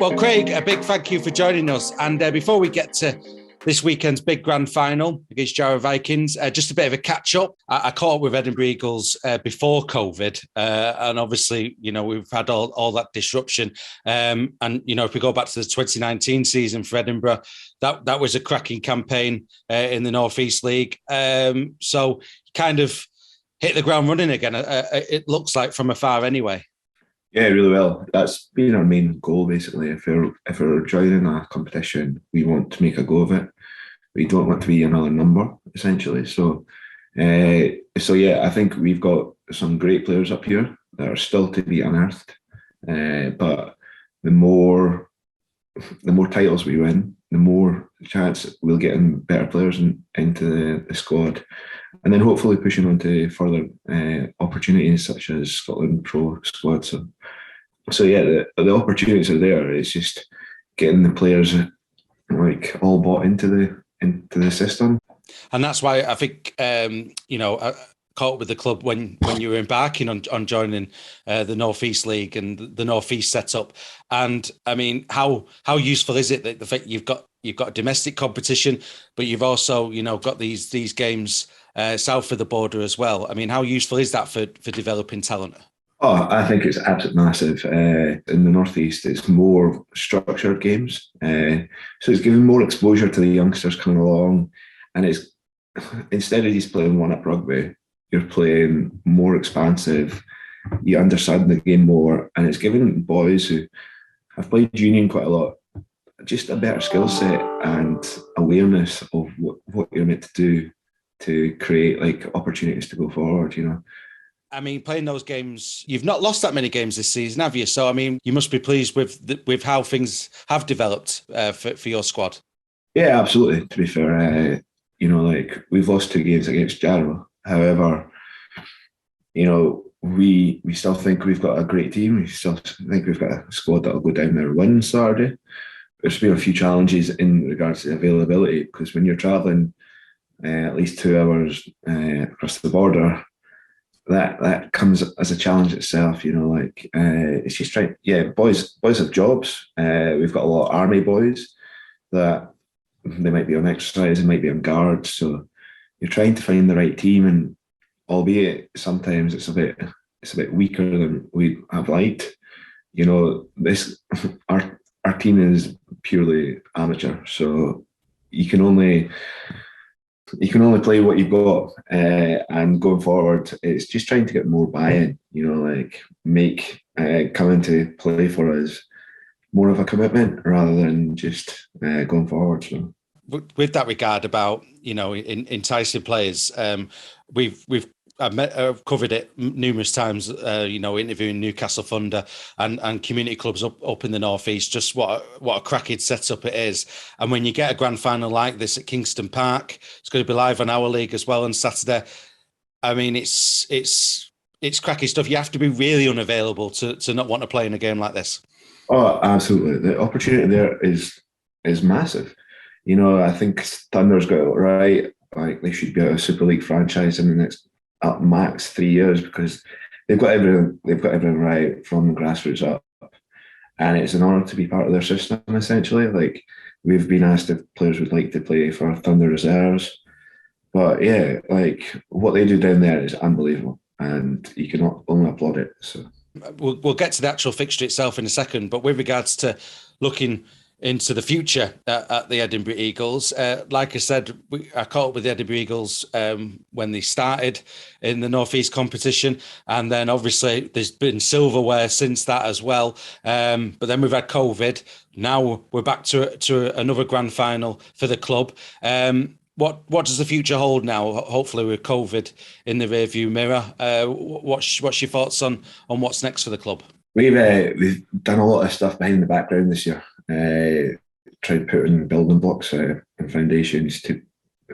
Well, Craig, a big thank you for joining us. And before we get to this weekend's big grand final against Jarrow Vikings, just a bit of a catch-up. I caught up with Edinburgh Eagles before COVID, and obviously, we've had all that disruption. And, if we go back to the 2019 season for Edinburgh, that was a cracking campaign in the North East League. So kind of hit the ground running again, it looks like, from afar anyway. Yeah, really well. That's been our main goal, basically. If we're joining a competition, we want to make a go of it. We don't want to be another number, essentially. So yeah, I think we've got some great players up here that are still to be unearthed. But the more titles we win, the more chance we'll get in better players into the squad. And then hopefully pushing on to further opportunities such as Scotland Pro squad. So yeah, the opportunities are there. It's just getting the players all bought into the system. And that's why I think I caught up with the club when you were embarking on joining the North East League and the North East setup. And I mean, how useful is it that the fact you've got a domestic competition, but you've also got these games south of the border as well? I mean, how useful is that for developing talent? Oh, I think it's absolutely massive. In the North East, it's more structured games, so it's giving more exposure to the youngsters coming along. And it's, instead of just playing one-up rugby, you're playing more expansive. You understand the game more, and it's giving boys who have played union quite a lot just a better skill set and awareness of what you're meant to do to create opportunities to go forward. I mean, playing those games, you've not lost that many games this season, have you? So I mean, you must be pleased with how things have developed for your squad. Yeah, absolutely. To be fair, we've lost 2 games against Jarrow. However, we still think we've got a great team. We still think we've got a squad that'll go down there and win Saturday. There's been a few challenges in regards to availability, because when you're travelling at least 2 hours across the border, that comes as a challenge itself. It's just trying. Yeah, boys have jobs. We've got a lot of army boys that they might be on exercise, they might be on guard. So you're trying to find the right team, and albeit sometimes it's a bit weaker than we have liked. Our team is purely amateur, so you can only play what you've got. And going forward, it's just trying to get more buy-in. Make coming to play for us more of a commitment rather than just going forward. So, with that regard about enticing players, I've covered it numerous times, interviewing Newcastle Thunder and community clubs up in the North East, just what a cracking setup it is. And when you get a grand final like this at Kingston Park, it's going to be live on our league as well on Saturday. I mean, it's cracking stuff. You have to be really unavailable to not want to play in a game like this. Oh, absolutely. The opportunity there is massive. I think Thunder's got it right. They should be a Super League franchise in the next at max 3 years, because they've got everything right from the grassroots up, and it's an honour to be part of their system. Essentially, we've been asked if players would like to play for Thunder reserves, but yeah, what they do down there is unbelievable, and you can only applaud it. So we'll get to the actual fixture itself in a second, but with regards to looking into the future at the Edinburgh Eagles. Like I said, I caught up with the Edinburgh Eagles when they started in the North East competition. And then obviously there's been silverware since that as well. But then we've had COVID. Now we're back to another grand final for the club. What does the future hold now, hopefully with COVID in the rearview mirror? What's your thoughts on what's next for the club? We've done a lot of stuff behind the background this year. Tried putting building blocks and foundations to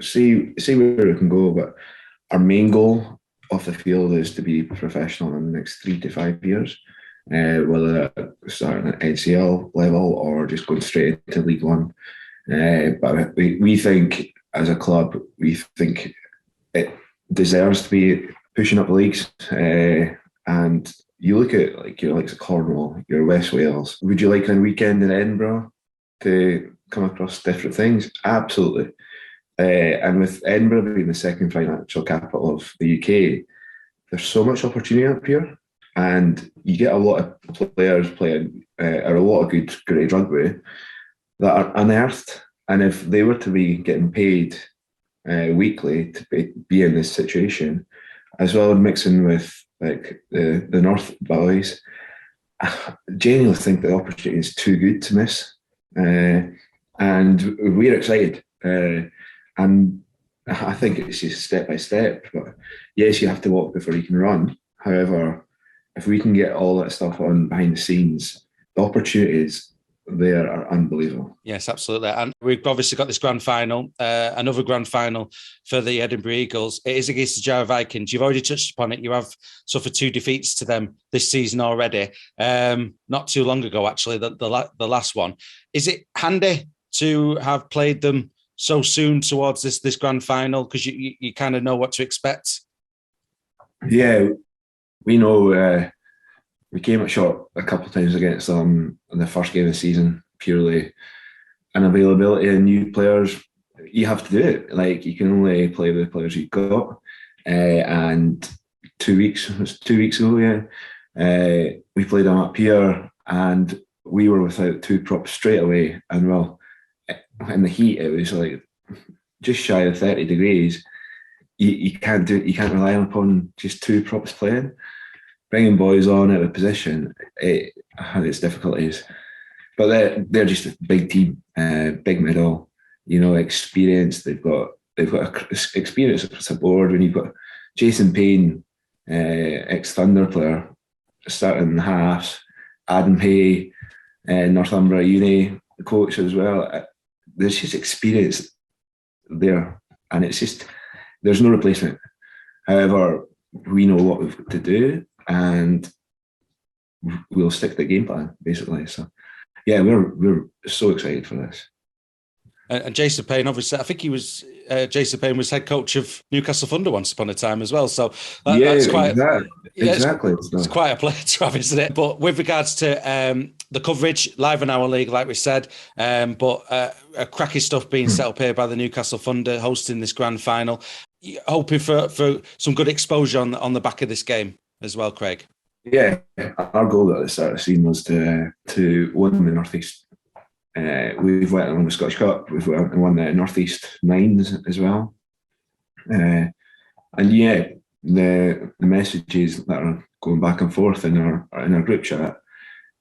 see where we can go. But our main goal off the field is to be professional in the next 3 to 5 years, whether starting at NCL level or just going straight into League One. But we think, as a club, we think it deserves to be pushing up the leagues, and you look at like your likes of Cornwall, your West Wales. Would you like a weekend in Edinburgh to come across different things? Absolutely. And with Edinburgh being the second financial capital of the UK, there's so much opportunity up here, and you get a lot of players playing or a lot of good grade rugby that are unearthed. And if they were to be getting paid weekly to be in this situation, as well as mixing with like the North boys, I genuinely think the opportunity is too good to miss. And we're excited. And I think it's just step by step. But yes, you have to walk before you can run. However, if we can get all that stuff on behind the scenes, the opportunities there are unbelievable. Yes, absolutely. And we've obviously got this grand final, another grand final for the Edinburgh Eagles. It is against the Jarrow Vikings. You've already touched upon it. You have suffered 2 defeats to them this season already. Not too long ago, actually, the last one. Is it handy to have played them so soon towards this grand final, because you kind of know what to expect? Yeah, we know. We came up short a couple of times against them in the first game of the season, purely unavailability and new players. You have to do it. Like, you can only play with the players you've got. And 2 weeks, it was 2 weeks ago, we played them up here, and we were without 2 props straight away. And well, in the heat, it was like just shy of 30 degrees. You can't do it. You can't rely upon just 2 props playing. Bringing boys on out of position, it had its difficulties. But they're just a big team, big middle, experience. They've got experience across the board. When you've got Jason Payne, ex-Thunder player, starting in the halves, Adam Hay, Northumbria Uni coach as well. There's just experience there, and it's just, there's no replacement. However, we know what we've got to do, and we'll stick to the game plan, basically. So, yeah, we're so excited for this. And Jason Payne, obviously, I think Jason Payne was head coach of Newcastle Thunder once upon a time as well. So that's quite exactly. It's quite a player to have, isn't it? But with regards to the coverage, live on our league, like we said, but a cracking stuff being set up here by the Newcastle Thunder hosting this grand final. Hoping for some good exposure on the back of this game as well, Craig. Yeah, our goal at the start of the season was to win the North East. We've went and won the Scottish Cup. We've won the North East Nines as well. And yeah, the messages that are going back and forth in our group chat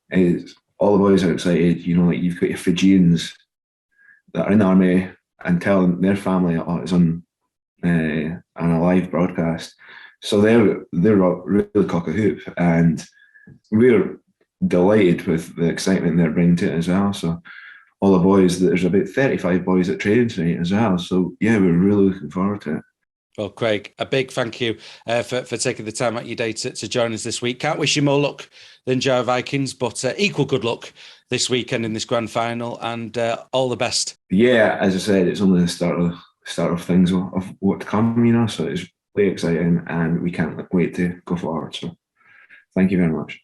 is all the boys are excited. Like, you've got your Fijians that are in the army and telling their family it's on a live broadcast. So they're really cock a hoop, and we're delighted with the excitement they're bringing to it as well. So all the boys, there's about 35 boys at training tonight as well. So yeah, we're really looking forward to it. Well, Craig, a big thank you for taking the time out of your day to join us this week. Can't wish you more luck than Jarrow Vikings, but equal good luck this weekend in this grand final, and all the best. Yeah, as I said, it's only the start of things of what to come, so it's really exciting, and we can't wait to go forward. So thank you very much.